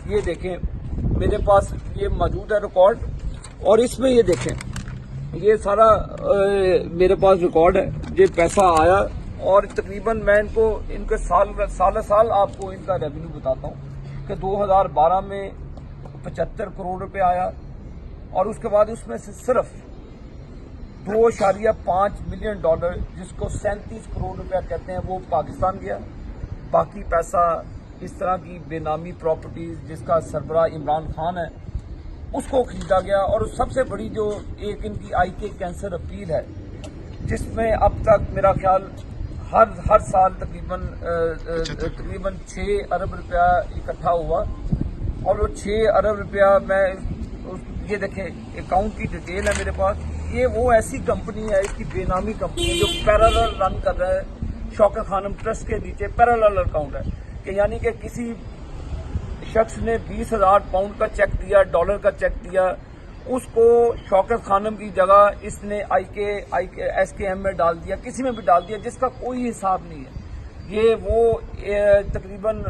ये देखें मेरे पास ये मौजूद है रिकॉर्ड, और इसमें ये देखें ये सारा मेरे पास रिकॉर्ड है। ये पैसा आया और तकरीबन मैं इनके साल आपको इनका रेवेन्यू बताता हूँ कि 2012 में 75 करोड़ रुपए आया, और उसके बाद उसमें से सिर्फ 2.5 मिलियन डॉलर, जिसको 37 करोड़ रुपया कहते हैं, वो पाकिस्तान गया। बाकी पैसा इस तरह की बेनामी प्रॉपर्टीज जिसका सरबराह इमरान खान है उसको खरीदा गया। और सबसे बड़ी जो एक इनकी IK कैंसर अपील है, जिसमें अब तक मेरा ख्याल हर साल तकरीबन 6 अरब रुपया इकट्ठा हुआ, और वो 6 अरब रुपया मैं ये देखें अकाउंट की डिटेल है मेरे पास। ये वो ऐसी कंपनी है, इसकी बेनामी कंपनी है जो पैरेलल रन कर रहा है। शौकत खानम ट्रस्ट के नीचे पैरेलल अकाउंट है कि यानी कि किसी शख्स ने 20,000 पाउंड का चेक दिया, डॉलर का चेक दिया, उसको शौकत खानम की जगह इसने SKM में डाल दिया, किसी में भी डाल दिया, जिसका कोई हिसाब नहीं है। ये वो तकरीबन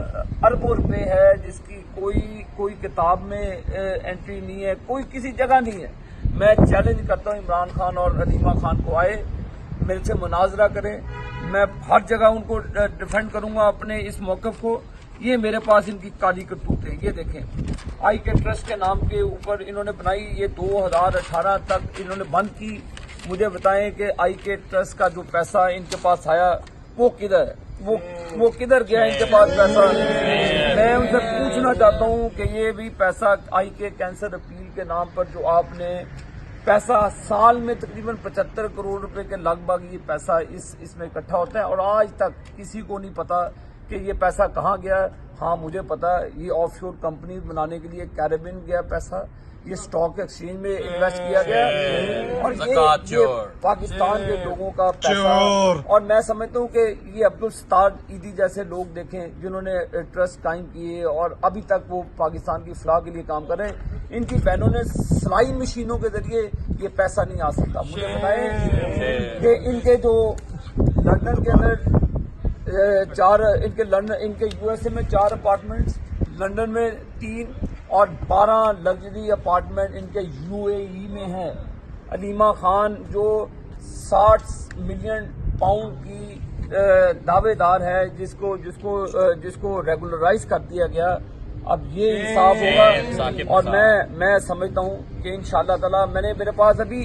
अरबों रुपए है जिसकी कोई किताब में एंट्री नहीं है, कोई किसी जगह नहीं है। मैं चैलेंज करता हूँ इमरान खान और अलीमा खान को, आए मेरे से मुनाजरा करें, मैं हर जगह उनको डिफेंड करूंगा अपने इस मौक़िफ़ को। ये मेरे पास इनकी काली करतूत है, ये देखें IK ट्रस्ट के नाम के ऊपर इन्होंने बनाई, ये 2018 तक इन्होंने बंद की। मुझे बताएं कि IK ट्रस्ट का जो पैसा इनके पास आया वो किधर है, वो किधर गया इनके पास पैसा। मैं उनसे पूछना चाहता हूं कि ये भी पैसा IK कैंसर अपील के नाम पर जो आपने पैसा साल में तकरीबन 75 करोड़ रुपए के लगभग ये पैसा इसमें इकट्ठा होता है, और आज तक किसी को नहीं पता कि ये पैसा कहाँ गया। हाँ मुझे पता है, ये ऑफशोर कंपनी बनाने के लिए कैरेबियन गया पैसा, ये स्टॉक एक्सचेंज में इन्वेस्ट किया गया, और ये पाकिस्तान के लोगों का पैसा। और मैं समझता हूँ कि ये अब्दुल सत्तार ईदी जैसे लोग देखें जिन्होंने ट्रस्ट कायम किए और अभी तक वो पाकिस्तान की फलाह के लिए काम कर रहे हैं, इनकी बहनों ने सिलाई मशीनों के जरिए ये पैसा नहीं आ सकता। मुझे बताएं कि इनके जो लंदन के अंदर इनके USA में 4 अपार्टमेंट्स, लंदन में 3 और 12 लग्जरी अपार्टमेंट इनके UAE में हैं। अलीमा खान जो 60 मिलियन पाउंड की दावेदार है, जिसको रेगुलराइज कर दिया गया, अब ये इंसाफ होगा। और मैं समझता हूँ कि इंशाअल्लाह ताला मेरे पास अभी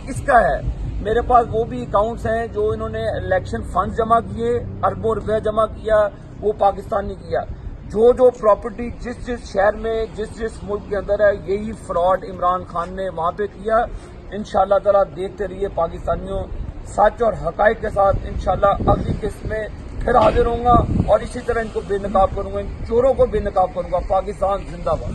इसका है, मेरे पास वो भी अकाउंट्स हैं जो इन्होंने इलेक्शन फंड जमा किए, अरबों रुपया जमा किया, वो पाकिस्तान ने किया। जो प्रॉपर्टी जिस शहर में जिस मुल्क के अंदर है, यही फ्रॉड इमरान खान ने वहां पे किया। इंशाअल्लाह ताला देखते रहिए पाकिस्तानियों, सच और हकायक के साथ इंशाअल्लाह अगली किस्त में फिर हाजिर होऊंगा, और इसी तरह इनको बेनकाब करूंगा, इन चोरों को बेनकाब करूंगा। पाकिस्तान जिंदाबाद।